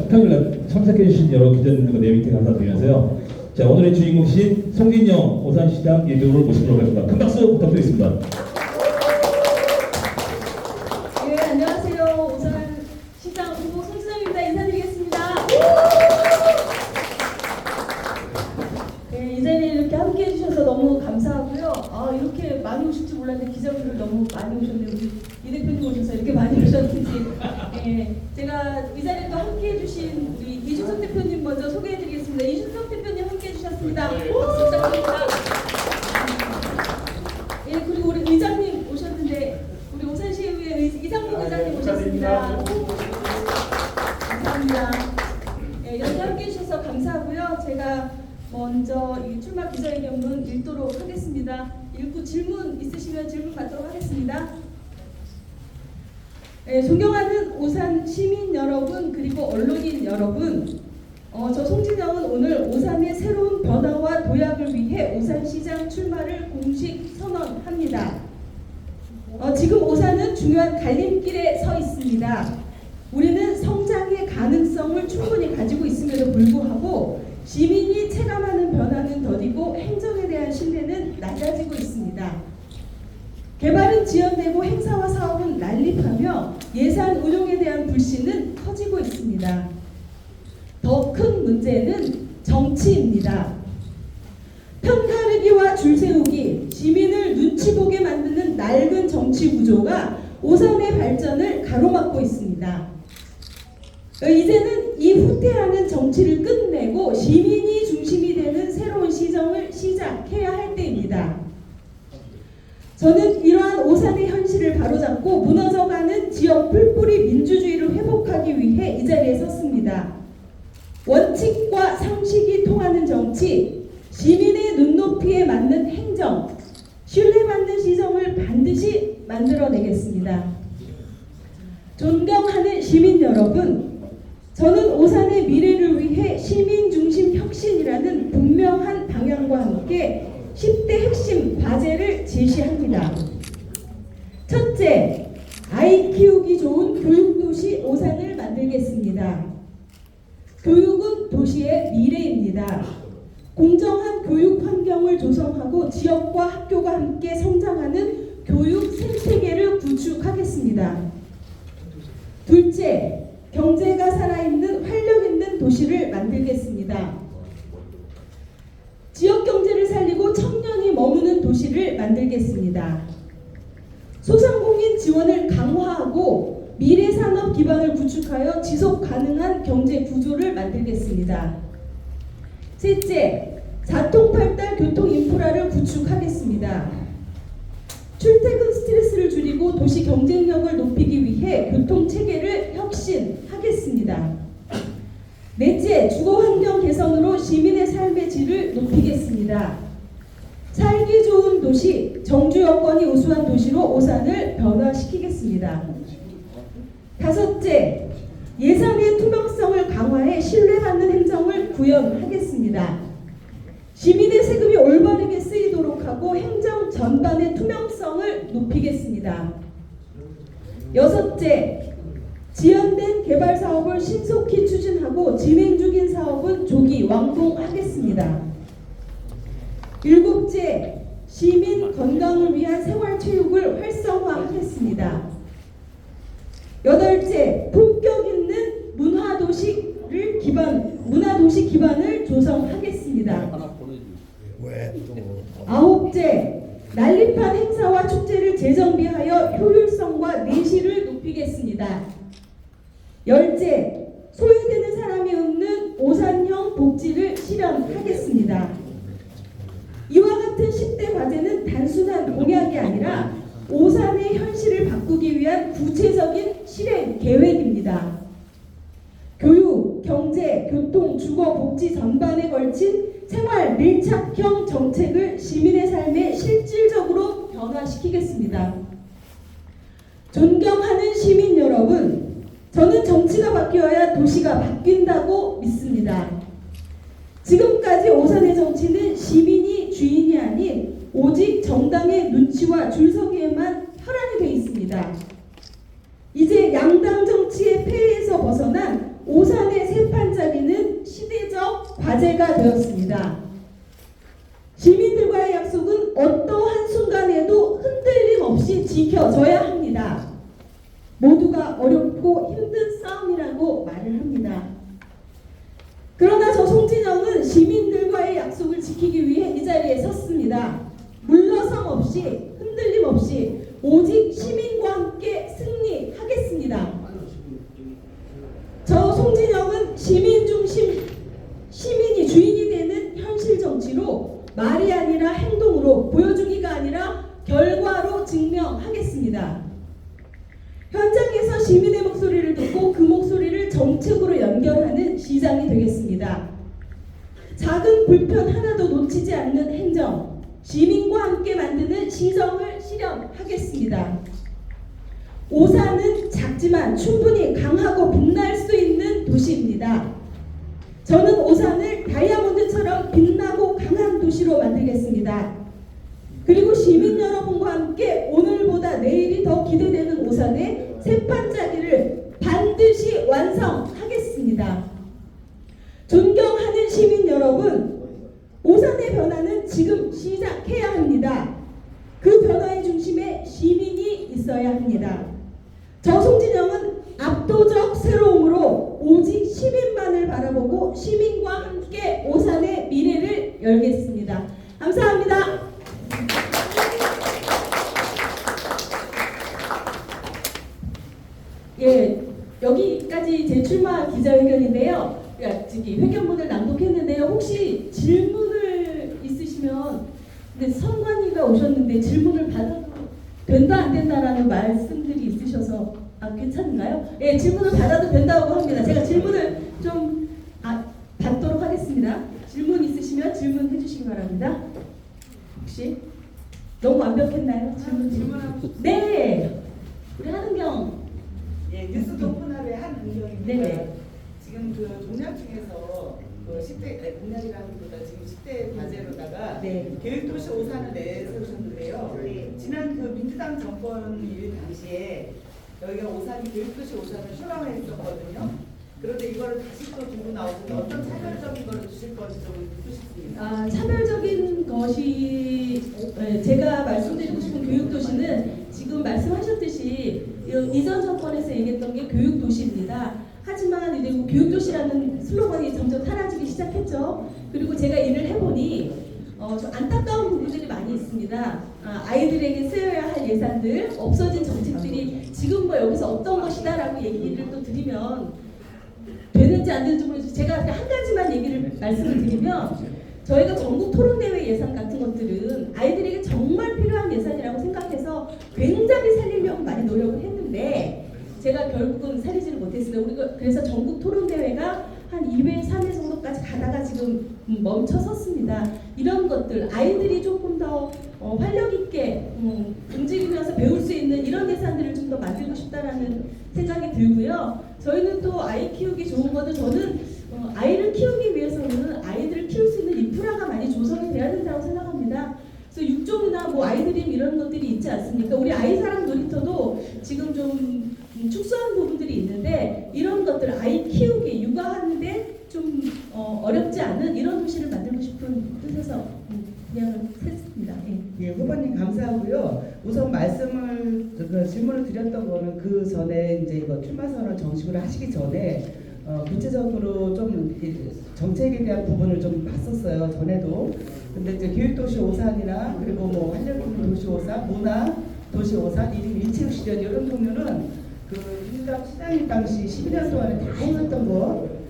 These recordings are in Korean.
평일날 참석해주신 여러 기자님들과 네이밍 감사드리면서요. 자, 오늘의 주인공이신 송진영 오산시장 예비후보를 모시도록 하겠습니다. 큰 박수 부탁드리겠습니다. 네, 안녕하세요. 오산시장 후보 송진영입니다. 인사드리겠습니다. 네, 이 자리에 이렇게 함께 해주셔서 너무 감사하고요. 이렇게 많이 오실 줄 몰랐는데 기자분들 너무 많이 오셨네요. 우리 이 대표님 오셔서 이렇게 많이 오셨는지. 네, 제가 이 자리에 또 함께 해주신 우리 이준석 대표님 먼저 소개해드리겠습니다. 이준석 대표님 함께 해주셨습니다. 박수 부탁드립니다. 예, 그리고 우리 의장님 오셨는데 우리 오산시의회 이상민 의장님 오셨습니다. 감사합니다. 예, 이렇게 함께 해주셔서 감사하고요. 제가 먼저 이 출마 기자회견문 읽도록 하겠습니다. 읽고 질문 있으시면 질문 받도록 하겠습니다. 예, 존경하는 오산 시민 여러분 그리고 언론인 여러분, 저 송진영은 오늘 오산의 새로운 변화와 도약을 위해 오산시장 출마를 공식 선언합니다. 지금 오산은 중요한 갈림길에 서 있습니다. 우리는 성장의 가능성을 충분히 가지고 있음에도 불구하고 시민이 체감하는 변화는 더디고 행정에 대한 신뢰는 낮아지고 있습니다. 개발은 지연되고 행사와 사업은 난립하며 예산 운용에 대한 불신은 커지고 있습니다. 더 큰 문제는 정치입니다. 편가르기와 줄세우기, 시민을 눈치 보게 만드는 낡은 정치 구조가 오산의 발전을 가로막고 있습니다. 이제는 이 후퇴하는 정치를 끝내고 시민이 중심이 되는 새로운 시정을 시작해야 할 때입니다. 저는 이러한 오산의 현실을 바로잡고 무너져가는 지역 뿔뿔이 민주주의를 회복하기 위해 이 자리에 섰습니다. 원칙과 상식이 통하는 정치, 시민의 눈높이에 맞는 행정, 신뢰받는 시정을 반드시 만들어내겠습니다. 존경하는 시민 여러분, 저는 오산의 미래를 위해 시민 중심 혁신이라는 분명한 방향과 함께 10대 핵심 과제를 제시합니다. 첫째, 아이 키우기 좋은 교육도시 오산을 만들겠습니다. 교육은 도시의 미래입니다. 공정한 교육 환경을 조성하고 지역과 학교가 함께 성장하는 교육 생태계를 구축하겠습니다. 둘째, 경제가 살아있는 활력 있는 도시를 만들겠습니다. 지역 경제를 살리고 청년이 머무는 도시를 만들겠습니다. 소상공인 지원을 강화하고 미래 산업 기반을 구축하여 지속 가능한 경제 구조를 만들겠습니다. 셋째, 사통팔달 교통 인프라를 구축하겠습니다. 출퇴근 스트레스를 줄이고 도시 경쟁력을 높이기 위해 교통 체계를 혁신하겠습니다. 넷째, 주거 환경 개선으로 시민의 삶의 질을 높이겠습니다. 살기 좋은 도시, 정주 여건이 우수한 도시로 오산을 변화시키겠습니다. 다섯째, 예산의 투명성을 강화해 신뢰받는 행정을 구현하겠습니다. 시민의 세금이 올바르게 쓰이도록 하고 행정 전반의 투명성을 높이겠습니다. 여섯째, 지연된 개발 사업을 신속히 추진하고 진행 중인 사업은 조기 완공하겠습니다. 일곱째, 시민 건강을 위한 생활체육을 활성화하겠습니다. 여덟째, 품격 있는 문화도시 기반을 조성하겠습니다. 아홉째, 난립한 행사와 축제를 재정비하여 효율성과 내실을 높이겠습니다. 열째, 소외되는 사람이 없는 오산형 복지를 실현하겠습니다. 이와 같은 10대 과제는 단순한 공약이 아니라 오산의 현실을 바꾸기 위한 구체적인 실행 계획입니다. 교육, 경제, 교통, 주거, 복지 전반에 걸친 생활 밀착형 정책을 시민의 삶에 실질적으로 변화시키겠습니다. 존경하는 시민 여러분, 저는 정치가 바뀌어야 도시가 바뀐다고 믿습니다. 지금까지 오산의 정치는 시민이 주인이 아닌 오직 정당의 눈치와 줄서기에만 혈안이 되어 있습니다. 이제 양당 정치의 폐해에서 벗어난 오산의 새 과제가 되었습니다. 시민들과의 약속은 어떠한 순간에도 흔들림 없이 지켜져야 합니다. 모두가 어렵고 힘든 싸움이라고 말을 합니다. 그러나 저 송진영은 시민들과의 약속을 지키기 위해 이 자리에 섰습니다. 물러섬 없이 흔들림 없이 오직 시민과 함께 승리하겠습니다. 저 송진영은 시민 중심, 시민이 주인이 되는 현실 정치로 말이 아니라 행동으로, 보여주기가 아니라 결과로 증명하겠습니다. 현장에서 시민의 목소리를 듣고 그 목소리를 정책으로 연결하는 시장이 되겠습니다. 작은 불편 하나도 놓치지 않는 행정, 시민과 함께 만드는 시정을 실현하겠습니다. 오산은 작지만 충분히 강하고 빛날 수 있는 도시입니다. 저는 오산을 다이아몬드처럼 빛나고 강한 도시로 만들겠습니다. 그리고 시민 여러분과 함께 오늘보다 내일이 더 기대되는 오산의 새 반짝이를 반드시 완성하겠습니다. 존경하는 시민 여러분, 오산의 변화는 지금 시작해야 합니다. 그 변화의 중심에 시민이 있어야 합니다. 저 송진영은 압도적 새로움으로 오직 시민만을 바라보고 시민과 함께 오산의 미래를 열겠습니다. 감사합니다. 예, 여기까지 제 출마 기자회견인데요. 회견문을 낭독했는데요. 혹시 질문을 있으시면, 근데 선관위가 오셨는데 질문을 받아도 된다 안 된다라는 말씀들이 있으셔서 괜찮은가요? 예, 질문을 받아도 된다고 합니다. 제가 질문을 좀 받도록 하겠습니다. 질문 있으시면 질문해 주시기 바랍니다. 혹시 너무 완벽했나요? 질문하고 네, 우리 한은경. 예, 뉴스 도프나루의 한은경입니다. 네. 지금 그 공약 중에서 그 10대 공약이라기보다 지금 10대 과제로다가 네. 교육도시 오산을 내세우셨는데요. 지난 그 민주당 정권일 당시에 여기가 오산이 교육도시 오산을 출마했었거든요. 그런데 이거를 다시 또 두고 나오는데 어떤 차별적인 거를 주실 건지 좀 듣고 싶습니다. 차별적인 것이 제가 말씀드리고 싶은 교육도시는 지금 말씀하셨듯이 이전 정권에서 얘기했던 게 교육도시입니다. 하지만 이제 교육도시라는 슬로건이 점점 사라지기 시작했죠. 그리고 제가 일을 해보니 좀 안타까운 부분들이 많이 있습니다. 아이들에게 쓰여야 할 예산들, 없어진 정책들이 지금 뭐 여기서 어떤 것이다라고 얘기를 또 드리면 되는지 안 되는지 모르겠어요. 제가 한 가지만 얘기를 말씀을 드리면 저희가 전국 토론대회 예산 같은 것들은 아이들에게 정말 필요한 예산이라고 생각해서 굉장히 살리려고 많이 노력을 했는데 제가 결국은 살리지를 못했어요. 우리가 그래서 전국 토론대회가 한 2회, 3회 정도까지 가다가 지금 멈춰 섰습니다. 이런 것들 아이들이 조금 더 활력 있게 움직이면서 배울 수 있는 이런 예산들을 좀 더 만들고 싶다라는 생각이 들고요. 저희는 또 아이 키우기 좋은 것도 저는 아이를 키우기 위해서는 아이들을 키울 수 있는 인프라가 많이 조성이 돼야 된다고 생각합니다. 그래서 육종이나 뭐 아이드림 이런 것들이 있지 않습니까? 우리 아이사랑 놀이터도 지금 좀 축소한 부분들이 있는데 이런 것들 아이 키우기, 육아하는데 좀 어렵지 않은 이런 도시를 만들고 싶은 뜻에서 그냥을 했습니다. 예, 후보님 감사하고요. 우선 질문을 드렸던 거는 그 전에 이제 이거 출마 선언 정식으로 하시기 전에 구체적으로 좀 정책에 대한 부분을 좀 봤었어요. 전에도. 근데 이제 교육도시 오산이나 그리고 뭐 활력 있는 도시 오산, 문화 도시 오산, 1인 1체육 실현 이런 종류는 그 민주당 시장일 당시 12년 동안에 다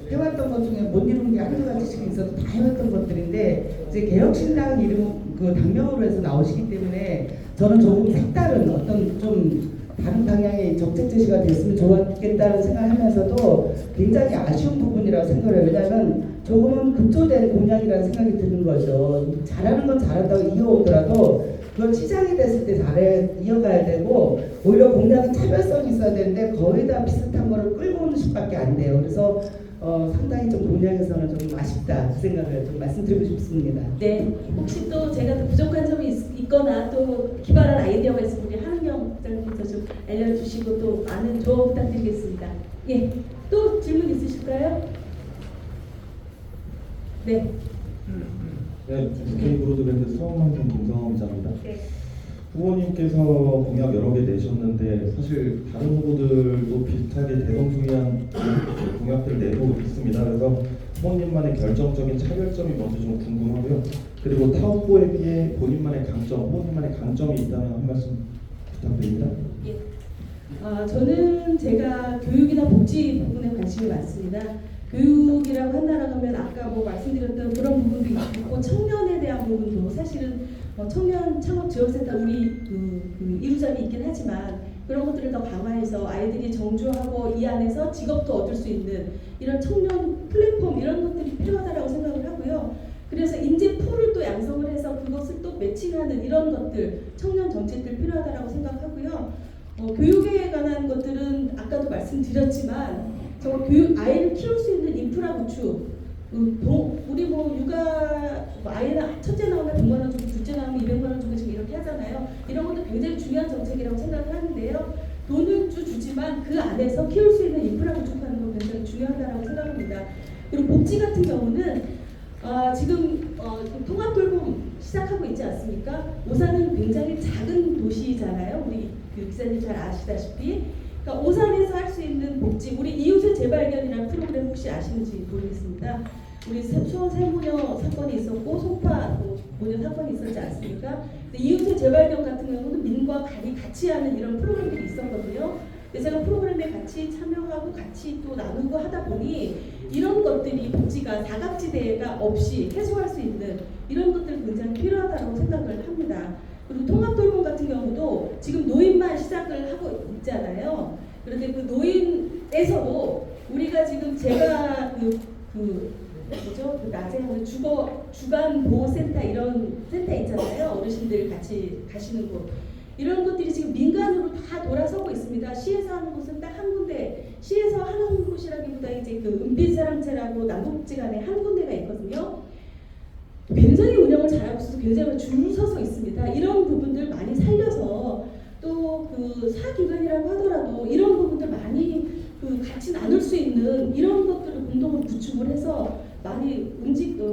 해왔던 것 중에 못 이룬 게 한두 가지씩 있어도 다 해왔던 것들인데 이제 개혁신당 이름 그 당명으로 해서 나오시기 때문에 저는 조금 색다른 어떤 좀 다른 방향의 정책 제시가 됐으면 좋았겠다는 생각을 하면서도 굉장히 아쉬운 부분이라고 생각을 해요. 왜냐하면 조금은 급조된 공약이라는 생각이 드는 거죠. 잘하는 건 잘한다고 이어오더라도 그건 시장이 됐을 때 이어가야 되고 오히려 공약은 차별성이 있어야 되는데 거의 다 비슷한 거를 끌고 오는 식밖에 안 돼요. 그래서 상당히 좀 공약에서는 좀 아쉽다 그 생각을 좀 말씀드리고 싶습니다. 네, 혹시 또 제가 더 부족한 점이 있거나 또 기발한 아이디어가 있으면 우리 한은경 부장님께서 좀 알려주시고 또 많은 조언 부탁드리겠습니다. 예, 또 질문 있으실까요? 네. 네, SK 브로드밴드 서울방송 김성호 기자입니다. 네. 후보님께서 공약 여러 개 내셨는데 사실 다른 후보들도 비슷하게 대동소이한 공약들을 내고 있습니다. 그래서 후보님만의 결정적인 차별점이 뭔지 좀 궁금하고요. 그리고 타 후보에 비해 본인만의 강점, 후보님만의 강점이 있다면 한 말씀 부탁드립니다. 예. 저는 제가 교육이나 복지 부분에 관심이 많습니다. 교육이라고 한다라고 하면 아까 뭐 말씀드렸던 그런 부분도 있고 청년에 대한 부분도 사실은 청년 창업 지원센터 우리 그 이루점이 있긴 하지만 그런 것들을 더 강화해서 아이들이 정주하고 이 안에서 직업도 얻을 수 있는 이런 청년 플랫폼 이런 것들이 필요하다라고 생각을 하고요. 그래서 인재 풀을 또 양성을 해서 그것을 또 매칭하는 이런 것들 청년 정책들 필요하다라고 생각하고요. 교육에 관한 것들은 아까도 말씀드렸지만 정말 교육 아이를 키울 수 있는 인프라 구축 우리 뭐 육아 아이는 첫째 나오면 100만 원 주고 둘째 나오면 200만 원 주고 지금 이렇게 하잖아요. 이런 것도 굉장히 중요한 정책이라고 생각을 하는데요. 돈은 주지만 그 안에서 키울 수 있는 인프라 구축하는 건 굉장히 중요하다고 생각합니다. 그리고 복지 같은 경우는 지금 통합돌봄 시작하고 있지 않습니까? 오산은 굉장히 작은 도시잖아요. 우리 기자님 잘 아시다시피. 그러니까 오산에서 할 수 있는 복지, 우리 이웃의 재발견이라는 프로그램 혹시 아시는지 모르겠습니다. 우리 수원 세모녀 사건이 있었고 송파 모녀 사건이 있었지 않습니까? 이웃의 재발견 같은 경우는 민과 관이 같이 하는 이런 프로그램들이 있었거든요. 근데 제가 프로그램에 같이 참여하고 같이 또 나누고 하다 보니 이런 것들이 복지가 사각지대가 없이 해소할 수 있는 이런 것들 굉장히 필요하다고 생각을 합니다. 그리고 통합돌봄 같은 경우도 지금 노인만 시작을 하고 있잖아요. 그런데 그 노인에서도 우리가 지금 제가 뭐죠? 그 낮에 하는 주간 보호센터 이런 센터 있잖아요. 어르신들 같이 가시는 곳. 이런 것들이 지금 민간으로 다 돌아서고 있습니다. 시에서 하는 곳은 딱 한 군데, 시에서 하는 곳이라기보다 이제 그 은빛사랑채라고 남북지간에 한 군데가 있거든요. 굉장히 운영을 잘하고 있어서 굉장히 줄 서서 있습니다. 이런 부분들 많이 살려서 또 그 사기관이라고 하더라도 이런 부분들 많이 같이 나눌 수 있는 이런 것들을 공동으로 구축을 해서 많이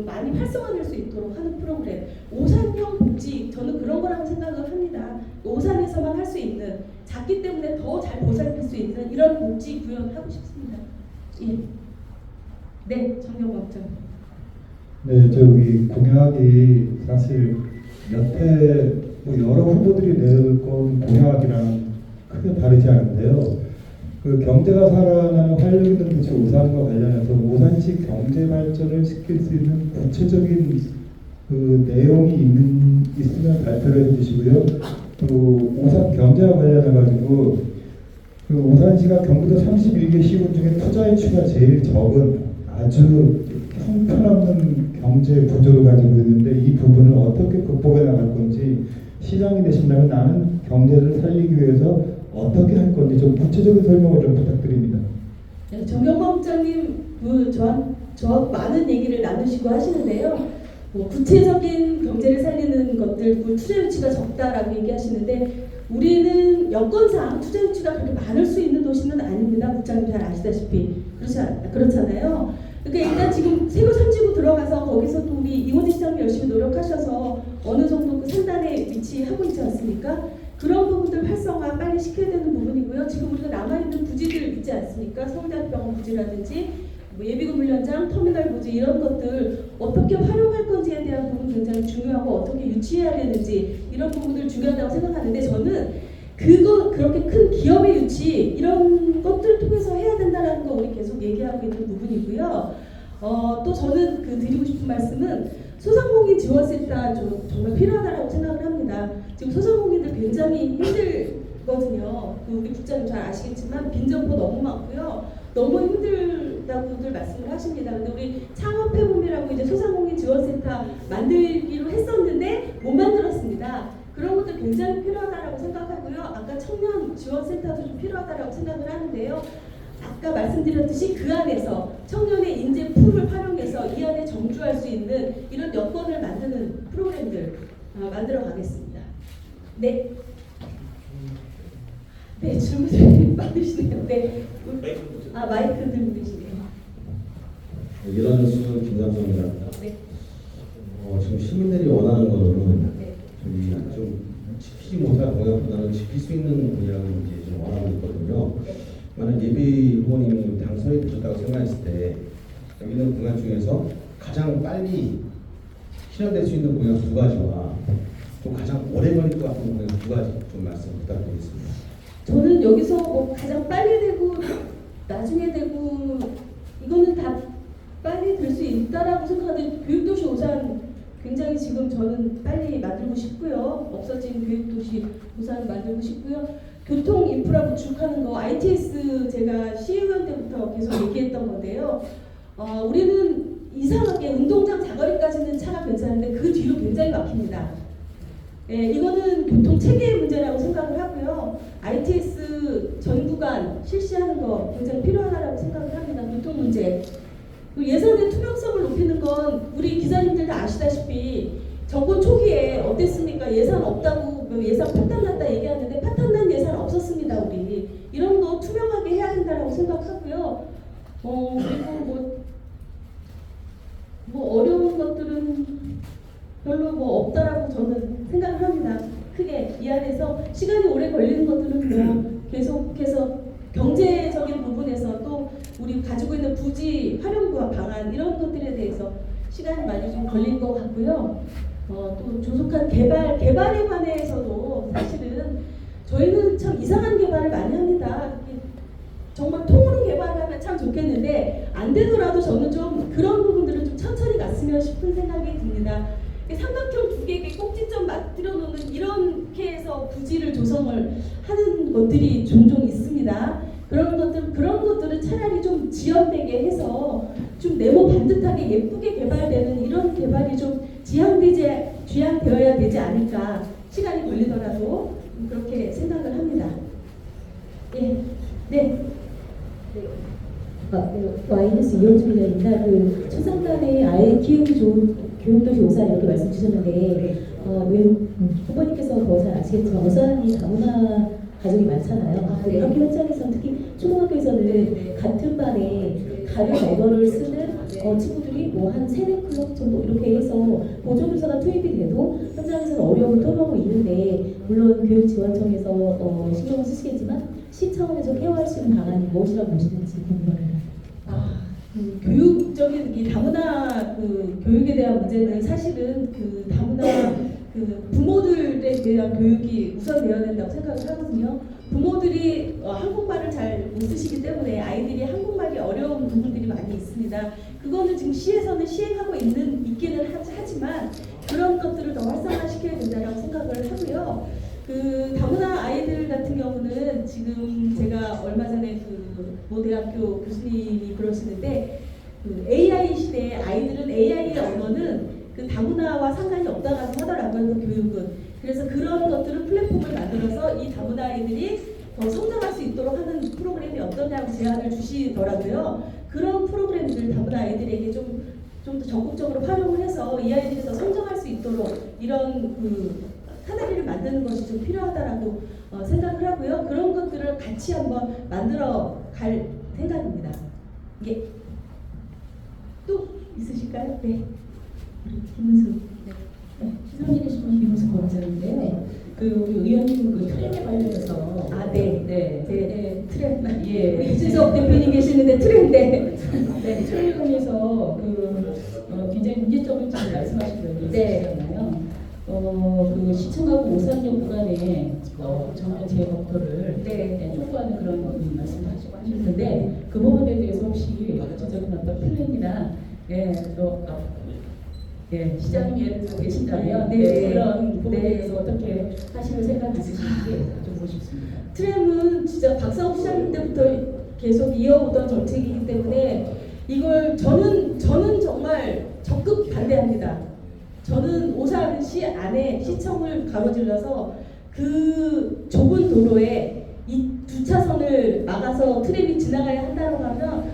많이 활성화될 수 있도록 하는 프로그램. 오산형 복지 저는 그런 거라고 생각을 합니다. 오산에서만 할 수 있는 작기 때문에 더 잘 보살필 수 있는 이런 복지 구현하고 싶습니다. 예. 네, 정경범장. 네, 저기 공약이 사실 여태 뭐 여러 후보들이 내건 공약이랑 크게 다르지 않은데요. 그 경제가 살아나는 활력 있는 도시 오산과 관련해서 오산시 경제 발전을 시킬 수 있는 구체적인 그 내용이 있으면 발표를 해주시고요. 또 오산 경제와 관련해 가지고 그 오산시가 경기도 31개 시군 중에 투자 유치가 제일 적은 아주 형편없는 경제 구조를 가지고 있는데 이 부분을 어떻게 극복해 나갈 건지 시장이 되신다면 나는 경제를 살리기 위해서 어떻게 할 건지 좀 구체적인 설명을 좀 부탁드립니다. 네, 정경범장님 저하고 많은 얘기를 나누시고 하시는데요. 뭐 구체적인 경제를 살리는 것들, 투자 유치가 적다라고 얘기하시는데 우리는 여건상 투자 유치가 그렇게 많을 수 있는 도시는 아닙니다. 국장님 잘 아시다시피 그렇잖아요. 그러니까 일단 지금 세부 3지구 들어가서 거기서 또 우리 이원희 시장님 열심히 노력하셔서 어느 정도 그 상단에 위치하고 있지 않습니까? 그런 부분들 활성화 빨리 시켜야 되는 부분이고요. 지금 우리가 남아있는 부지들 있지 않습니까? 서울대학병원 부지라든지 뭐 예비군 훈련장, 터미널 부지 이런 것들 어떻게 활용할 건지에 대한 부분 굉장히 중요하고 어떻게 유치해야 되는지 이런 부분들 중요하다고 생각하는데 저는 그렇게 큰 기업의 유치 이런 것들 통해서 해야 된다는 거 우리 계속 얘기하고 있는 부분이고요. 또 저는 드리고 싶은 말씀은 소상공인 지원센터 정말 필요하다고 생각을 합니다. 지금 소상공인들 굉장히 힘들거든요. 우리 국장님 잘 아시겠지만 빈점포 너무 많고요. 너무 힘들다고들 말씀을 하십니다. 근데 우리 창업해봄이라고 이제 소상공인 지원센터 만들기로 했었는데 못 만들었습니다. 그런 것도 굉장히 필요하다고 생각하고요. 아까 청년 지원센터도 좀 필요하다고 생각을 하는데요. 아까 말씀드렸듯이 그 안에서 청년의 인재 풀을 활용해서 이 안에 정주할 수 있는 이런 여건을 만드는 프로그램들 만들어 가겠습니다. 네. 네, 질문이 많으시네요. 네. 마이크 들고 계시네요. 일어뉴스 김삼성입니다. 네. 지금 시민들이 원하는 거는 네. 저희 좀 지키지 못할 공약보다는 지킬 수 있는 공약을 이제 좀 원하고 있거든요. 만약 예비 후보님이 당선이 되셨다고 생각했을 때 여기 있는 공약 중에서 가장 빨리 실현될 수 있는 공약 두 가지와 또 가장 오래 걸릴 것 같은 공약 두 가지 좀 말씀 부탁드리겠습니다. 저는 여기서 뭐 가장 빨리 되고 나중에 되고 이거는 다 빨리 될 수 있다라고 생각하는데 교육도시 오산 굉장히 지금 저는 빨리 만들고 싶고요. 없어진 교육도시 오산 만들고 싶고요. 교통 인프라 구축하는 거 ITS 제가 시의원 때부터 계속 얘기했던 건데요. 우리는 이상하게 운동장 사거리까지는 차가 괜찮은데 그 뒤로 굉장히 막힙니다. 예, 이거는 교통 체계의 문제라고 생각을 하고요. ITS 전 구간 실시하는 거 굉장히 필요하다고 생각을 합니다. 교통 문제. 예산의 투명성을 높이는 건 우리 기자님들 다 아시다시피 정권 초기에 어땠습니까? 예산 없다고 예산 파탄났다 얘기하는데 파탄난 예산 없었습니다. 우리 이런 거 투명하게 해야 된다고 생각하고요. 그리고 뭐 어려운 것들은 별로 뭐 없다라고 저는 생각을 합니다. 크게 이 안에서 시간이 오래 걸리는 것들은 뭐 계속해서 경제적인 부분에서 또 우리 가지고 있는 부지 활용과 방안 이런 것들에 대해서 시간이 많이 좀 걸릴 것 같고요. 또 조속한 개발에 관해서도 사실은 저희는 참 이상한 개발을 많이 합니다. 정말 통으로 개발을 하면 참 좋겠는데 안 되더라도 저는 좀 그런 부분들은 좀 천천히 갔으면 싶은 생각이 듭니다. 삼각형 두 개의 꼭지점 맞들여 놓는 이렇게 해서 부지를 조성을 하는 것들이 종종 있습니다. 그런 것들은 차라리 좀 지연되게 해서 좀 네모 반듯하게 예쁘게 개발되는 이런 개발이 좀 지향되어야 되지 않을까. 시간이 걸리더라도 그렇게 생각을 합니다. 예, 네. YNS 이현주 기자입니다. 그 초상단의 아이 키우기 좋은 교육도시 오산 이렇게 말씀 주셨는데 후보님께서 더 잘 아시겠지만 오산이 다문화 가족이 많잖아요. 네. 학교 현장에서 특히 초등학교에서는 같은 반에 다른 언어를 쓰는 친구들이 뭐 한 3-4클럽 정도 이렇게 해서 보조교사가 투입이 돼도 현장에서는 어려움을 토로하고 있는데 물론 교육지원청에서 신경을 쓰시겠지만 시 차원에서 케어할 수 있는 방안이 무엇이라고 보시는지 궁금합니다. 교육적인 이 다문화 교육에 대한 문제는 사실은 다문화 부모들에 대한 교육이 우선되어야 된다고 생각을 하거든요. 부모들이 한국말을 잘 못 쓰시기 때문에 아이들이 한국말이 어려운 부분들이 많이 있습니다. 그거는 지금 시에서는 시행하고 있기는 하지만 그런 것들을 더 활성화시켜야 된다고 생각을 하고요. 다문화 아이들 같은 경우는 지금 제가 얼마 전에 모 대학교 교수님이 그러시는데 AI 시대에 아이들은 AI의 언어는 다문화와 상관이 없다고 하더라고요. 교육은. 그래서 그런 것들을 플랫폼을 만들어서 이 다문화 아이들이 더 성장할 수 있도록 하는 프로그램이 어떠냐고 제안을 주시더라고요. 그런 프로그램들 다문화 아이들에게 좀 더 적극적으로 활용을 해서 이 아이들이 더 성장할 수 있도록 이런 사다리를 만드는 것이 좀 필요하다라고 생각을 하고요. 그런 것들을 같이 한번 만들어 갈 생각입니다. 예. 또 있으실까요? 네. 김은수. 시선일의 신문 김은수 법원장인데요. 우리 의원님 트렌에 관련해서 트렌. 예. 이준석 대표님 계시는데 트렌데. 네, 트렌에 관해서 굉장히 문제점을 지금 말씀하신 분이 있으시잖아요. 시청하고 오산역 구간에 전면 재검토를 촉구하는 그런 말씀을 하셨는데 그 부분에 대해서 혹시 구체적인 어떤 플랜이나 시장님 예를 들어 계신다면 그런 부분에 대해서 어떻게 하시는 생각이 있으신지 좀 보고 싶습니다. 트램은 진짜 박상욱 시장님 때부터 계속 이어오던 정책이기 때문에 이걸 저는 정말 적극 반대합니다. 저는 오산시 안에 시청을 가로질러서 그 좁은 도로에 이 2차선을 막아서 트램이 지나가야 한다고 하면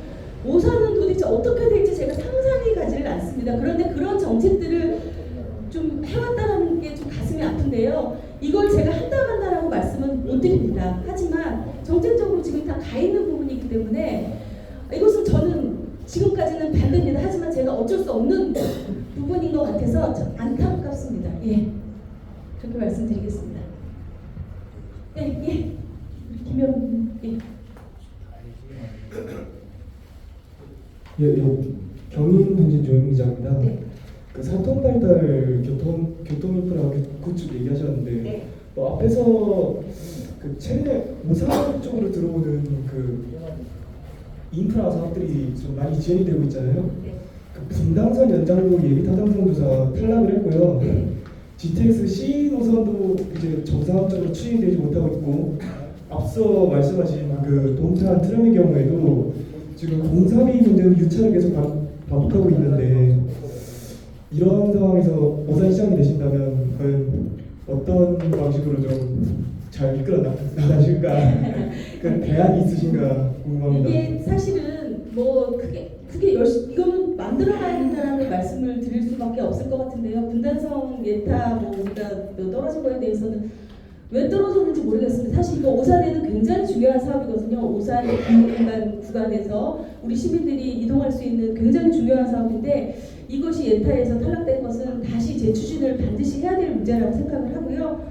오산은 도대체 어떻게 될지 제가 상상이 가지를 않습니다. 그런데 그런 정책들을 좀 해왔다는 게 좀 가슴이 아픈데요. 이걸 제가 한다만다라고 말씀은 못 드립니다. 하지만 정책적으로 지금 다 가 있는 부분이기 때문에 이것은 저는 지금까지는 반대 감사드립니다. 하지만 제가 어쩔 수 없는 부분인 것 같아서 참 안타깝습니다. 예, 그렇게 말씀드리겠습니다. 예, 예, 김영, 예. 경인행진 조영 기자입니다. 네. 그 사통발달 교통인프라 구축 얘기하셨는데 네. 앞에서 그 최근에 오산 쪽으로 들어오는 그 인프라 사업들이 좀 많이 지연이 되고 있잖아요. 네. 그 분당선 연장도 예비 타당성 조사 탈락을 했고요. GTX C 노선도 이제 정상적으로 추진되지 못하고 있고, 앞서 말씀하신 그 동탄 트램의 경우에도 지금 공사비 문제로 유차를 계속 반복하고 있는데, 이런 상황에서 오산시장이 되신다면 과연 어떤 방식으로 좀 잘 이끌어 나가실까? 그 대안이 있으신가 궁금합니다. 이게 사실은 뭐 그게 열심히 이거는 만들어가야 된다는 말씀을 드릴 수밖에 없을 것 같은데요. 분단성 예타 뭐 우리가 떨어진 거에 대해서는 왜 떨어졌는지 모르겠습니다. 사실 이거 오산에는 굉장히 중요한 사업이거든요. 오산 공간 구간에서 우리 시민들이 이동할 수 있는 굉장히 중요한 사업인데, 이것이 예타에서 탈락된 것은 다시 재추진을 반드시 해야 될 문제라고 생각을 하고요.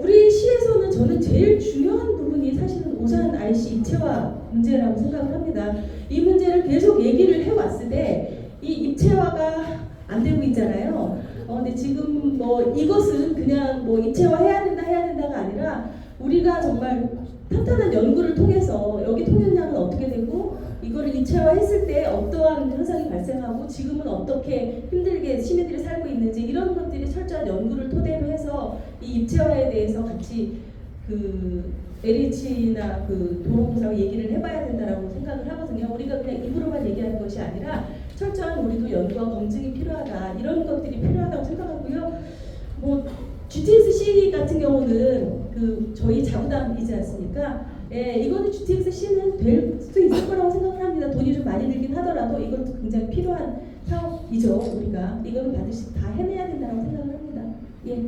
우리 시에서는 저는 제일 중요한 부분이 사실은 오산 IC 입체화 문제라고 생각을 합니다. 이 문제를 계속 얘기를 해왔을 때 이 입체화가 안 되고 있잖아요. 근데 지금 뭐 이것은 그냥 뭐 입체화 해야 된다가 아니라 우리가 정말 탄탄한 연구를 통해서 여기 통행량은 어떻게 되고 이거를 입체화했을 때 어떠한 현상이 발생하고 지금은 어떻게 힘들게 시민들이 살고 있는지, 이런 것들이 철저한 연구를 토대로 해서 이 입체화에 대해서 같이 그 LH나 그 도로공사와 얘기를 해봐야 된다라고 생각을 하거든요. 우리가 그냥 입으로만 얘기하는 것이 아니라 철저한 우리도 연구와 검증이 필요하다, 이런 것들이 필요하다고 생각하고요. 뭐 GTX-C 같은 경우는 그 저희 자부담이지 않습니까? 예, 이거는 GTX-C는 될 수도 있을 거라고 생각을 합니다. 돈이 좀 많이 들긴 하더라도 이것도 굉장히 필요한 사업이죠. 우리가 이거는 반드시 다 해내야 된다고 생각을 합니다. 예.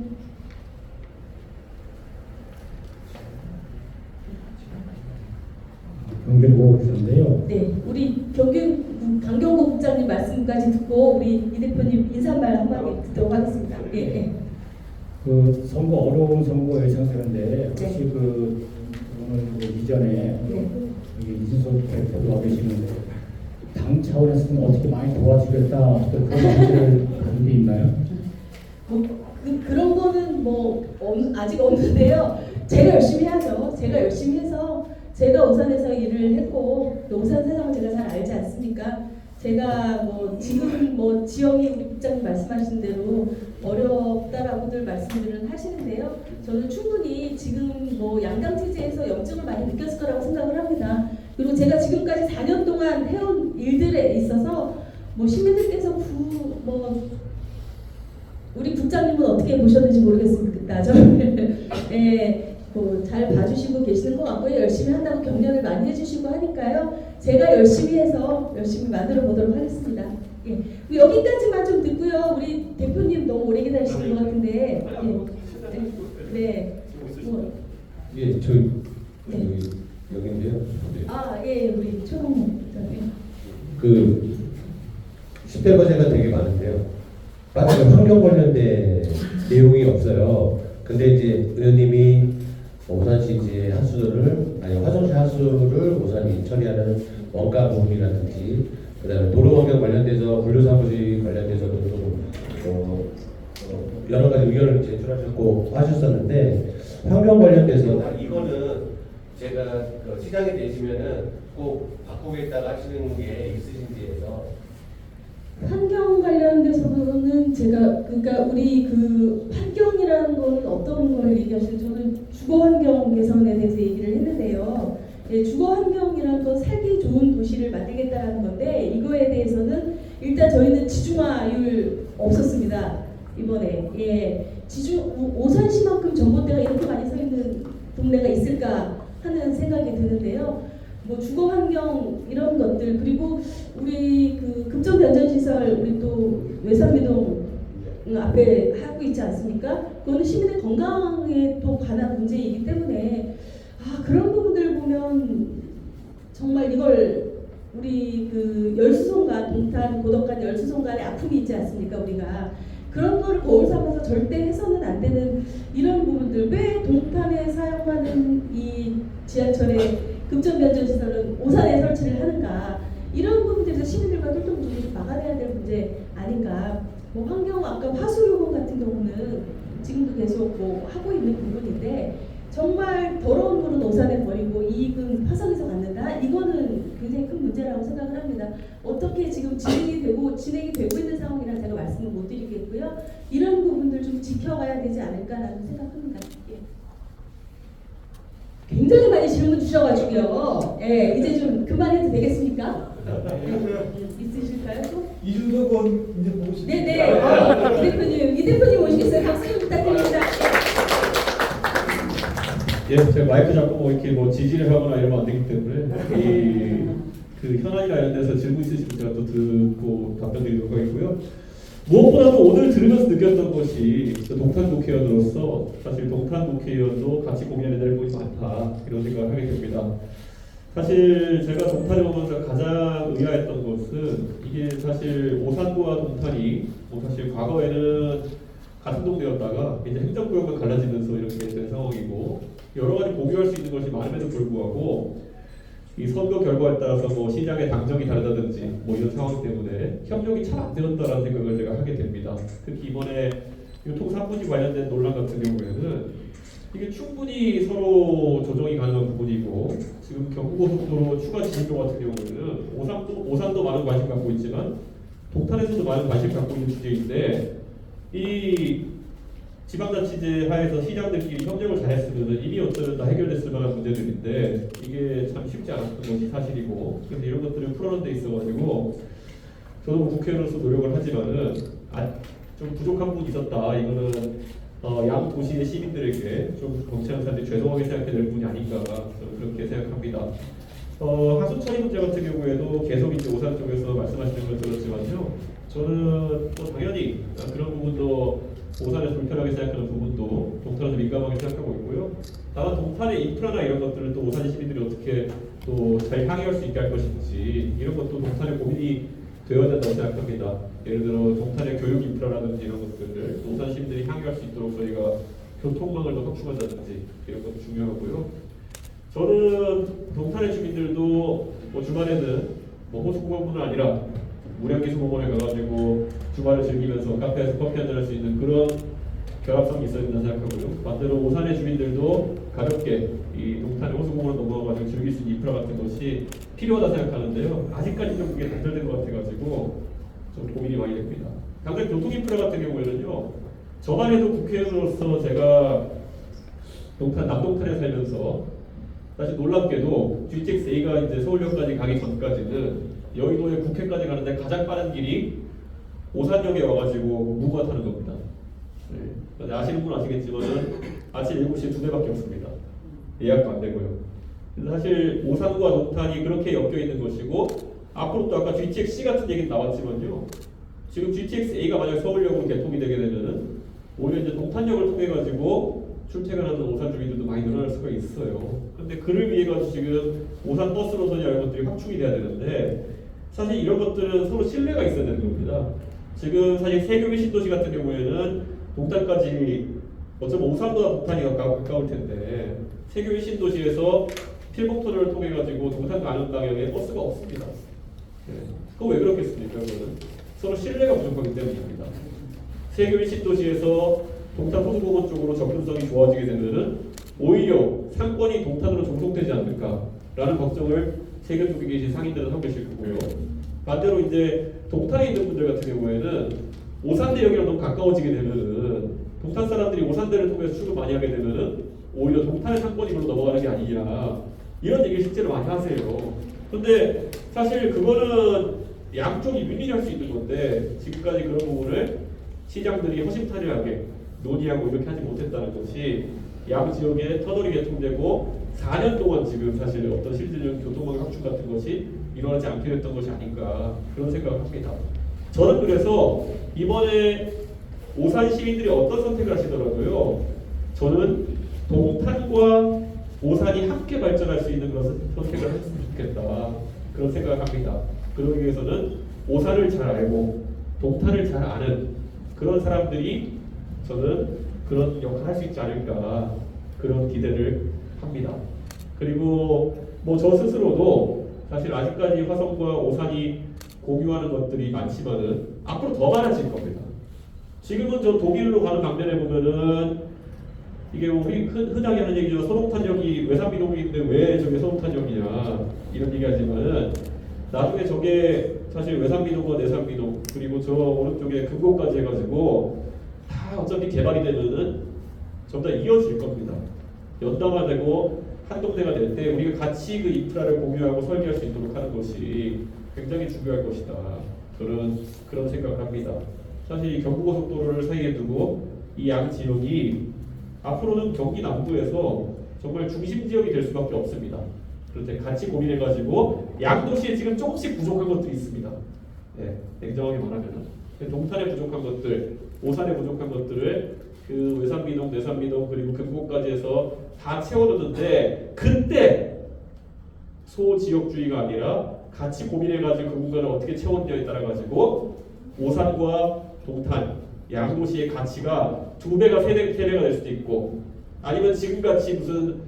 경기보고서인데요. 네, 우리 강경구 국장님 말씀까지 듣고 우리 이 대표님 인사말 한마디 듣도록 하겠습니다. 예, 예. 그 선거 어려운 선거 예상되는데 혹시 네. 그 오늘 그 이전에 네. 여기 이준석 대표가 계시는데 당 차원에서는 어떻게 많이 도와주겠다 또 그런 마음을 가진 게 있나요? 그런 거는 뭐 아직 없는데요. 제가 열심히 하죠. 제가 열심히 해서 제가 오산에서 일을 했고 또 오산 세상을 제가 잘 알지 않습니까? 제가 뭐 지금 뭐 지영이 우리 국장님 말씀하신 대로 어렵다라고들 말씀들을 하시는데요. 저는 충분히 지금 뭐 양당 체제에서 염증을 많이 느꼈을 거라고 생각을 합니다. 그리고 제가 지금까지 4년 동안 해온 일들에 있어서 뭐 시민들께서 뭐 우리 국장님은 어떻게 보셨는지 모르겠습니다. 저는 예. 잘 봐주시고 계시는 것 같고요. 열심히 한다고 격려를 많이 해주시고 하니까요. 제가 열심히 해서 열심히 만들어 보도록 하겠습니다. 예. 여기까지만 좀 듣고요. 우리 대표님 너무 오래 기다리시는 것 같은데. 예. 네. 예, 저 여기인데요. 네. 예, 우리 초롱 그 10대 과제가 되게 많은데요. 빠르게 환경 관련된 내용이 없어요. 근데 이제 의원님이 오산시 이제 화성시 하수를 오산이 처리하는 원가 부분이라든지, 그다음에 도로 환경 관련돼서 분류사무실 관련돼서도 좀 여러 가지 의견을 제출하셨고 하셨었는데, 환경 관련돼서 이거는 제가 그 시장에 내시면은 꼭 바꾸겠다고 하시는 게 있으신지 해서. 환경 관련돼서는 제가 그러니까 우리 그 환경이라는 거는 어떤 걸 얘기하시는지, 저는 주거 환경 개선에 대해서 얘기를 했는데요. 예, 주거 환경이라는 건 살기 좋은 도시를 만들겠다라는 건데, 이거에 대해서는 일단 저희는 지중화율 없었습니다. 이번에 오산시만큼 전봇대가 이렇게 많이 서 있는 동네가 있을까 하는 생각이 드는데요. 뭐 주거 환경 이런 것들, 그리고 우리 그 급전 변전 시설 우리 또 외삼미동 앞에 하고 있지 않습니까? 그거는 시민의 건강에 또 관한 문제이기 때문에 그런 부분들 보면 정말 이걸 우리 그 열수송간, 동탄 고덕간 열수송간의 아픔이 있지 않습니까? 우리가 그런 거를 거울 삼아서 절대 해서는 안 되는 이런 부분들. 왜 동탄에 사용하는 이 지하철의 급전면전 시설은 오산에 설치를 하는가? 이런 부분들에서 시민들과 활동들이 막아내야 될 문제 아닌가? 뭐 환경 아까 화수요금 같은 경우는 지금도 계속 뭐 하고 있는 부분인데 정말 더러운 물은 오산에 버리고 이익은 화성에서 갖는다? 이거는 굉장히 큰 문제라고 생각을 합니다. 어떻게 지금 진행이 되고 있는 상황이라 제가 말씀을 못 드리겠고요. 이런 부분들 좀 지켜가야 되지 않을까라는 생각합니다. 예. 굉장히 많이 질문 주셔가지고요. 예, 이제 좀 그만해도 되겠습니까? 예, 있으실까요? 또? 이준석 의원 이제 보고 싶습니다. 네네. 이 대표님 오시겠어요? 박수 좀 부탁드립니다. 예, 제가 마이크 잡고 뭐 이렇게 뭐 지지를 하거나 이러면 안 되기 때문에 그 현안이나 관련돼서 질문 있으시면 제가 또 듣고 답변드리도록 하겠고요. 무엇보다도 오늘 들으면서 느꼈던 것이 동탄 국회의원으로서 사실 동탄 국회의원도 같이 고민해야 될 부분이 많다 이런 생각을 하게 됩니다. 사실 제가 동탄에 오면서 가장 의아했던 것은 이게 사실 오산구와 동탄이 뭐 사실 과거에는 같은 동네였다가 이제 행정구역을 갈라지면서 이렇게 된 상황이고 여러 가지 공유할 수 있는 것이 많음에도 불구하고 이 선거 결과에 따라서 뭐 시장의 당정이 다르다든지 뭐 이런 상황 때문에 협력이 잘 안 되었다라는 생각을 제가 하게 됩니다. 특히 이번에 교통 3부지 관련된 논란 같은 경우에는 이게 충분히 서로 조정이 가능한 부분이고 지금 경부고속도로 추가 진입로 같은 경우에는 오산도 많은 관심 갖고 있지만 동탄에서도 많은 관심 갖고 있는 주제인데 이 지방자치제 하에서 시장들끼리 협력을 잘했으면 이미 어쩌면 다 해결됐을 만한 문제들인데 이게 참 쉽지 않았던 것이 사실이고 그래서 이런 것들을 풀어놓은 데 있어가지고 저도 뭐 국회의원으로서 노력을 하지만은 좀 부족한 부분이 있었다. 이거는 양 도시의 시민들에게 좀 정치하는 사람들이 죄송하게 생각해야 될 부분이 아닌가 저는 그렇게 생각합니다. 하수 처리 문제 같은 경우에도 계속 이제 오산 쪽에서 말씀하시는 걸 들었지만요. 저는 뭐 당연히 그런 부분도 오산에서 불편하게 생각하는 부분도 동탄에서 민감하게 생각하고 있고요. 다만 동탄의 인프라나 이런 것들을 또 오산 시민들이 어떻게 또 잘 향유할 수 있게 할 것인지 이런 것도 동탄의 고민이 되어야 된다고 생각합니다. 예를 들어 동탄의 교육 인프라라든지 이런 것들을 오산 시민들이 향유할 수 있도록 저희가 교통망을 더 확충한다든지 이런 것도 중요하고요. 저는 동탄의 주민들도 뭐 주말에는 뭐 호수공원뿐 아니라 무량기수공원에 가가지고 주말을 즐기면서 카페에서 커피 한잔 할 수 있는 그런 결합성이 있어야 된다고 생각하고요. 반대로 오산의 주민들도 가볍게 이 동탄의 호수공원을 넘어가가지고 즐길 수 있는 인프라 같은 것이 필요하다 생각하는데요. 아직까지 좀 그게 단절된 것 같아가지고 좀 고민이 많이 됩니다. 당장 교통 인프라 같은 경우에는요. 저만 해도 국회의원으로서 제가 동탄 남동탄에 살면서 사실 놀랍게도 GTX-A가 이제 서울역까지 가기 전까지는 여의도에 국회까지 가는데 가장 빠른 길이 오산역에 와가지고 무가 타는 겁니다. 네. 아시는 분 아시겠지만 아침 7시에 2대밖에 없습니다. 예약도 안 되고요. 사실 오산과 동탄이 그렇게 엮여 있는 것이고 앞으로 또 아까 GTX-C 같은 얘기는 나왔지만요. 지금 GTX-A가 만약 서울역으로 개통이 되게 되면은 오히려 이제 동탄역을 통해 가지고 출퇴근하는 오산 주민들도 많이 늘어날 수가 있어요. 근데 그를 위해 가지고 지금 오산 버스 노선이나 이런 것들이 확충이 돼야 되는데 사실 이런 것들은 서로 신뢰가 있어야 되는 겁니다. 지금 사실 세교의 신도시 같은 경우에는 동탄까지 어쩌면 오산보다 동탄이 가까울 텐데 세교의 신도시에서 필곡터널을 통해 가지고 동탄 가는 방향에 버스가 없습니다. 네. 그거 왜 그렇겠습니까? 그거는 서로 신뢰가 부족하기 때문입니다. 세교의 신도시에서 동탄 호수공원 쪽으로 접근성이 좋아지게 되면은 오히려 상권이 동탄으로 종속되지 않을까라는 걱정을 세계 쪽에 계신 상인들은 하고 계실 거고요. 반대로 이제 동탄에 있는 분들 같은 경우에는 오산대역이랑 너무 가까워지게 되면은 동탄 사람들이 오산대를 통해서 출근 많이 하게 되면은 오히려 동탄의 상권으로 넘어가는 게 아니냐 이런 얘기를 실제로 많이 하세요. 근데 사실 그거는 양쪽이 윈윈할 수 있는 건데 지금까지 그런 부분을 시장들이 허심탄회하게 논의하고 이렇게 하지 못했다는 것이 양 지역에 터널이 개통되고 4년 동안 지금 사실 어떤 실질적인 교통망 확충 같은 것이 일어나지 않게 됐던 것이 아닌가 그런 생각을 합니다. 저는 그래서 이번에 오산 시민들이 어떤 선택을 하시더라고요. 저는 동탄과 오산이 함께 발전할 수 있는 그런 선택을 했으면 좋겠다. 그런 생각을 합니다. 그러기 위해서는 오산을 잘 알고 동탄을 잘 아는 그런 사람들이 저는 그런 역할을 할 수 있지 않을까 그런 기대를 합니다. 그리고 뭐 저 스스로도 사실 아직까지 화성과 오산이 공유하는 것들이 많지만은 앞으로 더 많아질 겁니다. 지금은 저 독일로 가는 방면에 보면은 이게 우리 흔하게 하는 얘기죠. 소동탄역이 외산비동인데 왜 저게 소동탄역이냐 이런 얘기하지만은 나중에 저게 사실 외산비동과 내산비동 그리고 저 오른쪽에 금고까지 해가지고 다 어차피 개발이 되면은 전부 다 이어질 겁니다. 연담화되고 한동대가 될 때 우리가 같이 그 인프라를 공유하고 설계할 수 있도록 하는 것이 굉장히 중요할 것이다. 저는 그런 생각을 합니다. 사실 이 경부고속도로를 사이에 두고 이 양 지역이 앞으로는 경기 남부에서 정말 중심 지역이 될 수밖에 없습니다. 그런데 같이 고민해가지고 양도시에 지금 조금씩 부족한 것들이 있습니다. 네, 냉정하게 말하면 동탄에 부족한 것들, 오산에 부족한 것들을 그 외산비동, 내산비동 그리고 금고까지 해서 다 채워줬는데 그때 소지역주의가 아니라 같이 고민해가지고 그 공간을 어떻게 채웠냐에 따라 가지고 오산과 동탄 양도시의 가치가 2배가 3배가 될 수도 있고 아니면 지금같이 무슨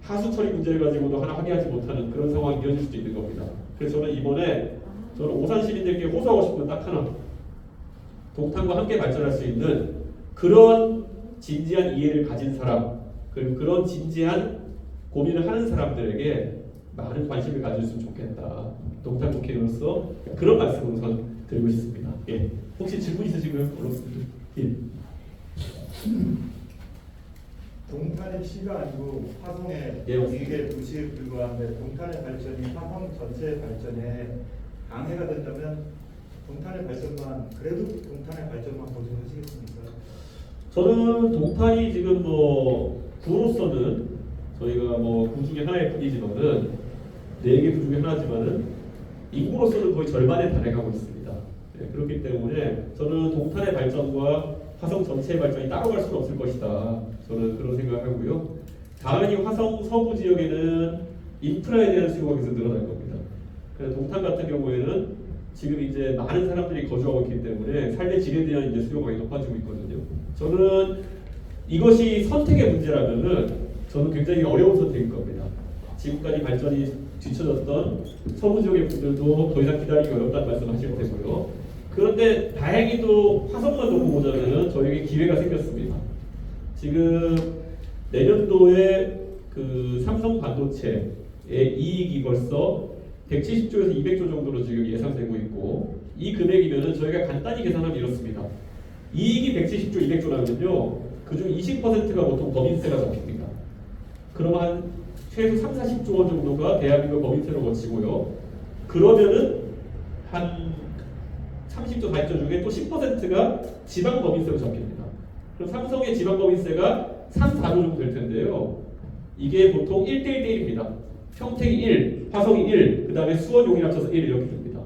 하수 처리 문제를 가지고도 하나 합의하지 못하는 그런 상황이 이어질 수도 있는 겁니다. 그래서 저는 이번에 오산 시민들께 호소하고 싶은 건 딱 하나, 동탄과 함께 발전할 수 있는 그런 진지한 이해를 가진 사람 그리고 그런 진지한 고민을 하는 사람들에게 많은 관심을 가졌으면 좋겠다. 동탄 국회의원으로서 그런 말씀을 우선 드리고 싶습니다. 예. 혹시 질문 있으시고요? 예. 동탄의 시가 아니고 화성의 예, 이게 도시에 불과한데 동탄의 발전이 화성 전체의 발전에 방해가 된다면 동탄의 발전만 그래도 동탄의 발전만 보존하시겠습니까? 저는 동탄이 지금 뭐 구로서는 저희가 뭐 구 중에 하나일 뿐이지만은 4개 구 중에 하나지만은 인구로서는 거의 절반에 달해가고 있습니다. 네, 그렇기 때문에 저는 동탄의 발전과 화성 전체의 발전이 따로 갈 수는 없을 것이다. 저는 그런 생각을 하고요. 당연히 화성 서부 지역에는 인프라에 대한 수요가 계속 늘어날 겁니다. 그래서 동탄 같은 경우에는 지금 이제 많은 사람들이 거주하고 있기 때문에 삶의 질에 대한 이제 수요가 많이 높아지고 있거든요. 저는 이것이 선택의 문제라면은 저는 굉장히 어려운 선택일 겁니다. 지금까지 발전이 뒤처졌던 서부 지역의 분들도 더 이상 기다리기 어렵다는 말씀하실 테고요. 그런데 다행히도 화성만 놓고 보자면은 저에게 기회가 생겼습니다. 지금 내년도에 그 삼성 반도체의 이익이 벌써 170조에서 200조 정도로 지금 예상되고 있고 이 금액이면은 저희가 간단히 계산하면 이렇습니다. 이익이 170조, 200조라면요. 그중 20%가 보통 법인세가 잡힙니다. 그럼 한 최소 3, 40조 원 정도가 대한민국 법인세로 거치고요. 그러면은 한 30조, 40조 중에 또 10%가 지방 법인세로 잡힙니다. 그럼 삼성의 지방 법인세가 3, 4조 정도 될 텐데요. 이게 보통 1대1대1입니다. 평택이 1, 화성이 1, 그 다음에 수원, 용인 합쳐서 1 이렇게 됩니다.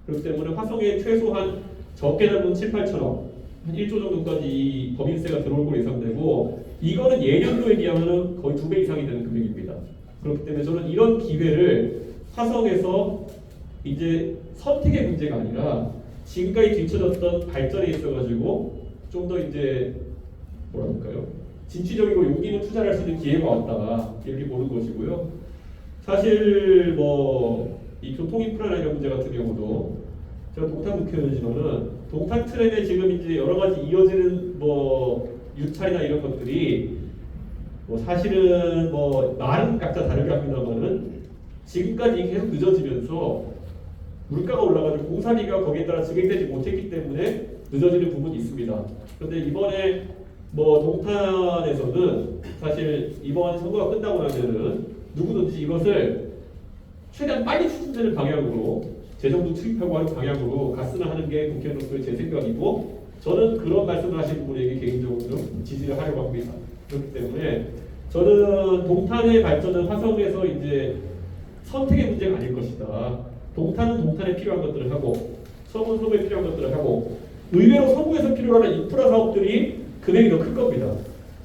그렇기 때문에 화성에 최소한 적게 잡으면 7, 8천억, 한 1조 정도까지 이 법인세가 들어올 걸로 예상되고 이거는 예년도에 비하면 거의 2배 이상이 되는 금액입니다. 그렇기 때문에 저는 이런 기회를 화성에서 이제 선택의 문제가 아니라 지금까지 뒤처졌던 발전에 있어가지고 좀 더 이제 뭐라 할까요? 진취적이고 용기 있는 투자를 할 수 있는 기회가 왔다 이렇게 보는 것이고요. 사실 뭐 이 교통 인프라나 이런 문제 같은 경우도 제가 동탄 국회의원이지만은 동탄 트램에 지금 이제 여러 가지 이어지는 뭐 유찰이나 이런 것들이 뭐 사실은 뭐 말은 각자 다르게 합니다만은 지금까지 계속 늦어지면서 물가가 올라가지고 공사비가 거기에 따라 증액되지 못했기 때문에 늦어지는 부분이 있습니다. 그런데 이번에 뭐 동탄에서는 사실 이번 선거가 끝나고 나면은 누구든지 이것을 최대한 빨리 추진되는 방향으로 재정도 투입하고 하는 방향으로 갔으면 하는 게 국회의원으로서의 제 생각이고 저는 그런 말씀을 하시는 분에게 개인적으로 좀 지지를 하려고 합니다. 그렇기 때문에 저는 동탄의 발전은 화성에서 이제 선택의 문제가 아닐 것이다. 동탄은 동탄에 필요한 것들을 하고 서구는 서구에 필요한 것들을 하고 의외로 서구에서 필요한 인프라 사업들이 금액이 더 클 겁니다.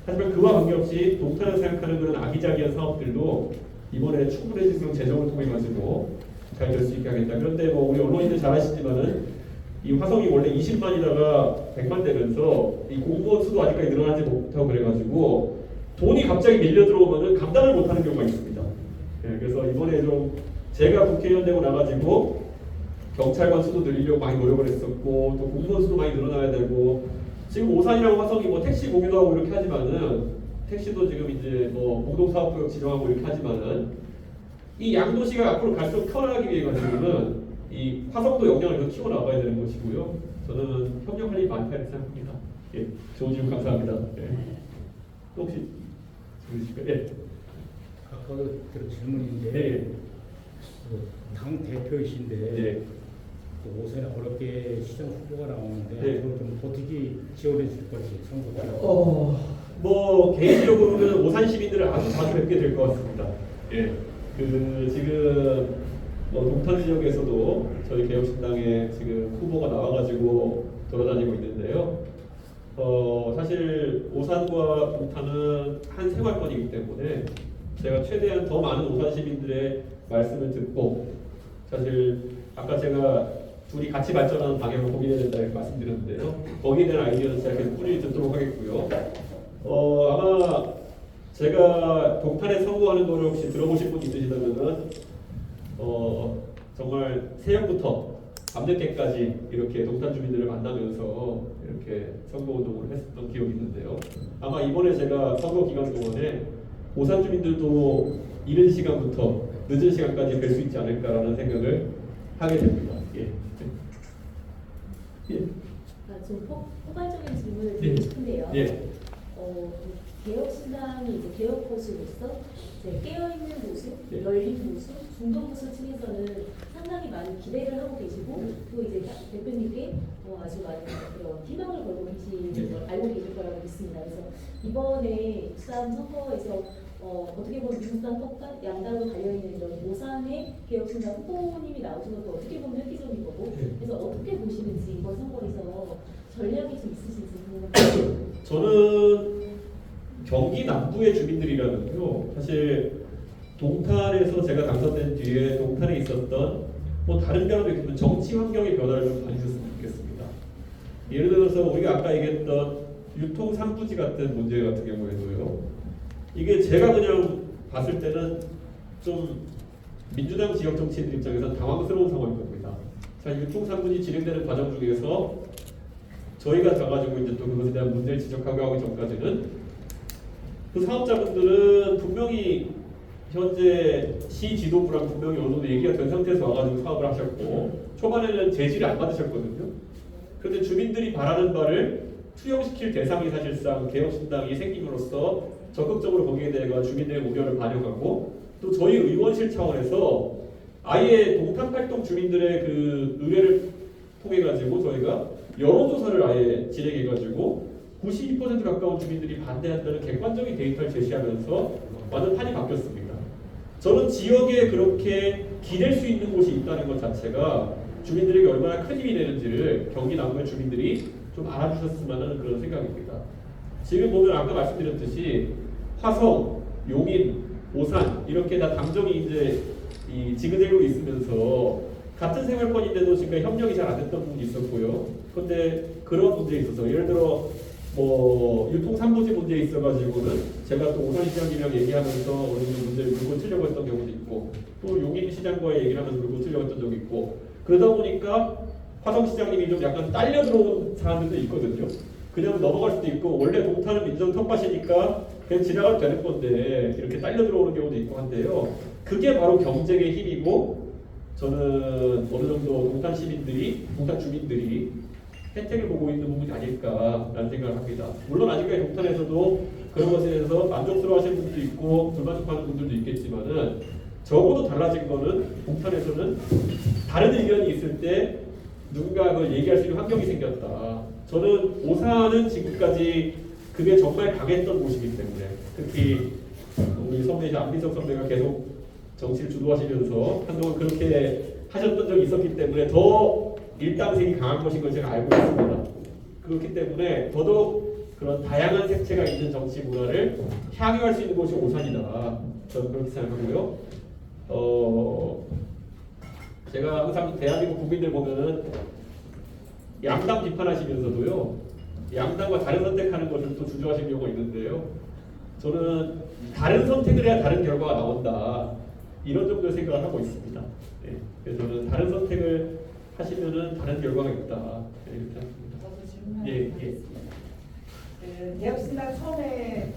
하지만 그와 관계없이 동탄을 생각하는 그런 아기자기한 사업들도 이번에 충분해지는 재정을 통해 가지고 잘 될 수 있게 하겠다. 그런데 뭐 우리 언론인들 잘 아시지만은 이 화성이 원래 20만이다가 100만 되면서 이 공무원 수도 아직까지 늘어나지 못하고 그래가지고 돈이 갑자기 밀려 들어오면은 감당을 못하는 경우가 있습니다. 예, 그래서 이번에 좀 제가 국회의원 되고 나가지고 경찰관 수도 늘리려고 많이 노력을 했었고 또 공무원 수도 많이 늘어나야 되고 지금 오산이랑 화성이 뭐 택시 공유도 하고 이렇게 하지만은 택시도 지금 이제 뭐 공동사업구역 지정하고 이렇게 하지만은 이 양도시가 앞으로 갈수록 커나가기 위해 가지고는 이 화성도 역량을 더 키워 나가야 되는 것이고요. 저는 협력할 일이 많다고 생각합니다. 예, 좋은 질문 감사합니다. 예. 또 혹시 질문이실까요? 예. 아까도 그 질문인데 예. 당 대표이신데 예. 그 오산에 어렵게 시장 후보가 나오는데 네. 앞으로 좀 어떻게 지원해 줄 건지 선거가 뭐 개인적으로는 오산 시민들을 아주 자주 뵙게 될 것 같습니다. 예. 그 지금 뭐 동탄 지역에서도 저희 개혁신당에 지금 후보가 나와가지고 돌아다니고 있는데요. 사실 오산과 동탄은 한 생활권이기 때문에 제가 최대한 더 많은 오산 시민들의 말씀을 듣고 사실 아까 제가 둘이 같이 발전하는 방향을 고민해야 된다 이렇게 말씀드렸는데요. 거기에 대한 아이디어는 제가 계속 꾸준히 듣도록 하겠고요. 아마 제가 동탄에 선거하는 거를 혹시 들어보신 분 있으시다면은 정말 새벽부터 밤늦게까지 이렇게 동탄 주민들을 만나면서 이렇게 선거운동을 했었던 기억이 있는데요. 아마 이번에 제가 선거 기간 동안에 오산 주민들도 이른 시간부터 늦은 시간까지 뵐 수 있지 않을까라는 생각을 하게 됩니다. 예. 예. 좀 포괄적인 질문을 예. 드리고 싶은데요. 예. 개혁신당이 이제 개혁포스로서 깨어있는 모습, 예. 열린 모습, 중도 모습 측에서는 상당히 많은 기대를 하고 계시고 또 이제 대표님께 아주 많은 그런 희망을 걸고 계시는 걸 알고 계실 거라고 믿습니다. 그래서 이번에 부산 선거에서 어떻게 보면 민주당 똑같 양당으로 달려있는 이런 오산의 개혁신당 후보님이 나오신 것도 어떻게 보면 획기적인 거고 그래서 어떻게 보시는지 이번 선거에서 전략이 좀 있으신지 궁금합니다. 저는 경기 남부의 주민들이라면요. 사실 동탄에서 제가 당선된 뒤에 동탄에 있었던 뭐 다른 변화도 있겠지만 정치 환경의 변화를 좀 봐주셨으면 좋겠습니다. 예를 들어서 우리가 아까 얘기했던 유통 상부지 같은 문제 같은 경우에도요. 이게 제가 그냥 봤을 때는 좀 민주당 지역 정치인들 입장에서 당황스러운 상황인 겁니다. 자, 유통 상부지 진행되는 과정 중에서 저희가 가가지고 이제 또 그것에 대한 문제를 지적하고 하기 전까지는 그 사업자분들은 분명히 현재 시 지도부랑 분명히 어느 정도 얘기가 된 상태에서 와가지고 사업을 하셨고 초반에는 제지를 안 받으셨거든요. 그런데 주민들이 바라는 바를 투영시킬 대상이 사실상 개혁신당이 생김으로써 적극적으로 거기에 대해 주민들의 우려를 반영하고 또 저희 의원실 차원에서 아예 동탄팔동 주민들의 그 의뢰를 통해 가지고 저희가 여론조사를 아예 진행해 가지고 92% 가까운 주민들이 반대한다는 객관적인 데이터를 제시하면서 완전 판이 바뀌었습니다. 저는 지역에 그렇게 기댈 수 있는 곳이 있다는 것 자체가 주민들에게 얼마나 큰 힘이 되는지를 경기 남부의 주민들이 좀 알아주셨으면 하는 그런 생각입니다. 지금 보면 아까 말씀드렸듯이 화성, 용인, 오산 이렇게 다 당정이 이제 지그재그로 있으면서 같은 생활권인데도 지금 협력이 잘 안 됐던 부분이 있었고요. 그런데 그런 문제에 있어서 예를 들어 뭐 유통 상부지 문제에 있어가지고는 제가 또 오산 시장님이랑 얘기하면서 어느 정도 문제를 물고 치려고 했던 경우도 있고 또 용인 시장과의 얘기를 하면서 물고 치려고 했던 적이 있고 그러다 보니까 화성 시장님이 좀 약간 딸려 들어온 사람들도 있거든요. 그냥 넘어갈 수도 있고 원래 동탄은 민정 텃밭이니까 그냥 지나가도 되는 건데 이렇게 딸려 들어오는 경우도 있고 한데요. 그게 바로 경쟁의 힘이고 저는 어느 정도 동탄 시민들이, 동탄 주민들이 혜택을 보고 있는 부분이 아닐까라는 생각을 합니다. 물론 아직까지 동탄에서도 그런 것에 대해서 만족스러워하시는 분들도 있고 불만족하는 분들도 있겠지만은 적어도 달라진 거는 동탄에서는 다른 의견이 있을 때 누군가 그걸 얘기할 수 있는 환경이 생겼다. 저는 오산은 지금까지 그게 정말 강했던 곳이기 때문에 특히 우리 선배이자 안민석 선배가 계속 정치를 주도하시면서 한동안 그렇게 하셨던 적이 있었기 때문에 더 일당색이 강한 것인 걸 제가 알고 있습니다. 그렇기 때문에 더더욱 그런 다양한 색채가 있는 정치 문화를 향유할 수 있는 곳이 오산이다. 저는 그렇게 생각하고요. 제가 항상 대한민국 국민들 보면은 양당 비판하시면서도요, 양당과 다른 선택하는 것을 또 주저하시는 경우가 있는데요. 저는 다른 선택을 해야 다른 결과가 나온다, 이런 정도의 생각을 하고 있습니다. 예, 그래서 저는 다른 선택을 하시면은 다른 결과가 있다, 이렇게 생각합니다. 저도 질문 예, 예. 개혁신당 처음에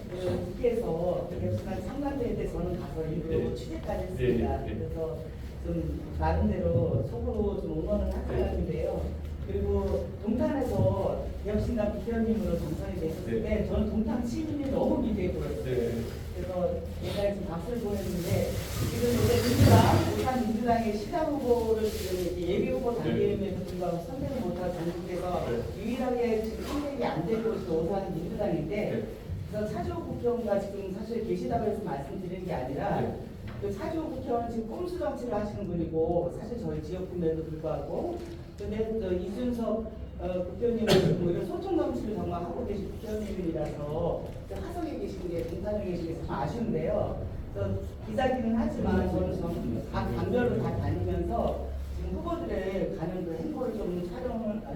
국회에서 개혁신당 상반대회 때 저는 가서 일부러 네. 취재까지 했습니다. 네, 네. 그래서 좀 나름대로 속으로 좀 응원을 하셨는데요. 그리고 동탄에서 개혁신당 국회의원님으로 당선이 되셨을 때 저는 동탄 시민이 너무 기대해 보였어요. 네. 그래서 옛날에 좀 박수를 보냈는데 지금 이제 민주당, 부산 민주당의 시장 후보를 지금 이제 예비 후보 단계임에도 불구하고 선택을 못하고 전국에서 유일하게 지금 선택이 안 되고 있는 오산 민주당인데, 그래서 차주호 국회의원과 지금 사실 계시다고 해서 말씀드리는 게 아니라 그 차주호 국회의원은 지금 꼼수 정치를 하시는 분이고 사실 저희 지역구임에도 불구하고, 근데 또 이준석 국회의원님은 지금 오히려 소통 정치를 정말 하고 계신 국회의원님이라서 화성에 계신 게 동탄에 계신 게 참 아쉬운데요. 그래서 기자기는 하지만 저는 각 당별로 다 다니면서 지금 후보들의 가는 그 행보를 좀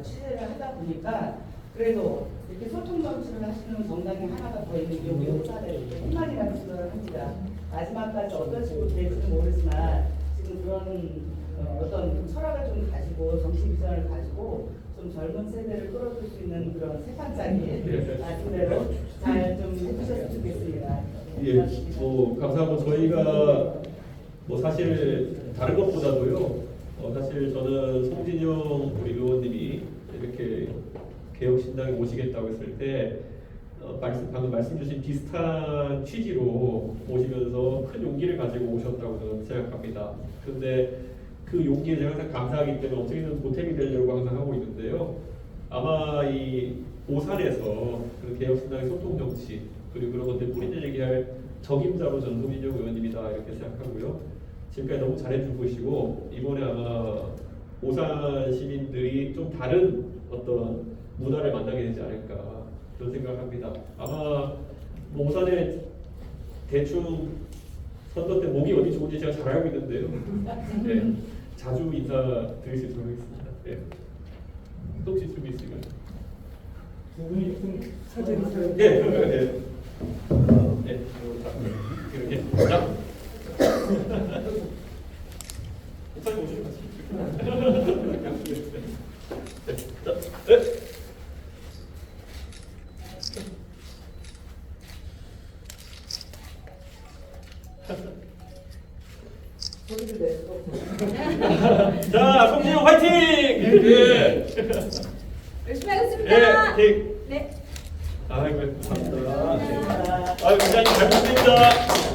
취재를 하다 보니까 그래도 이렇게 소통 정치를 하시는 정당이 하나가 더 있는 게 우리 오산에 희망이라는 생각을 합니다. 마지막까지 어떤 식으로 될지는 모르지만 지금 그런 어떤 철학을 좀 가지고 정치 비전을 가지고 좀 젊은 세대를 끌어줄 수 있는 그런 세판짜리 말씀대로 잘 좀 해주셨으면 좋겠습니다. 예, 뭐 감사하고 저희가 뭐 사실 다른 것보다도요, 사실 저는 송진영 우리 의원님이 이렇게 개혁신당에 오시겠다고 했을 때 방금 말씀 주신 비슷한 취지로 오시면서 큰 용기를 가지고 오셨다고 저는 생각합니다. 그런데 그 용기에 제가 항상 감사하기 때문에 어떻게든 보탬이 되려고 항상 하고 있는데요. 아마 이 오산에서 그 개혁신당의 소통 정치 그리고 그런 것들 뿌리를 얘기할 적임자로 저는 송진영 의원님이다, 이렇게 생각하고요. 지금까지 너무 잘해주고 계시고 이번에 아마 오산 시민들이 좀 다른 어떤 문화를 만나게 되지 않을까, 그런 생각을 합니다. 아마 뭐 오산에 대충 선거 때 목이 어디 좋은지 제가 잘 알고 있는데요. 네, 자주 인사 드릴 수 있도록 하겠습니다. 네. 혹시 준비 있으면? 두 분이 조금 사진 네, 그러면 네. 네, 이렇게 자. 목사님 오시면 같이. 네, 자, 네. 자, 송진영 화이팅! 네. 열심히 하겠습니다. 네. 네. 아이고, 감사합니다. 아유, 기자님 잘 부탁드립니다.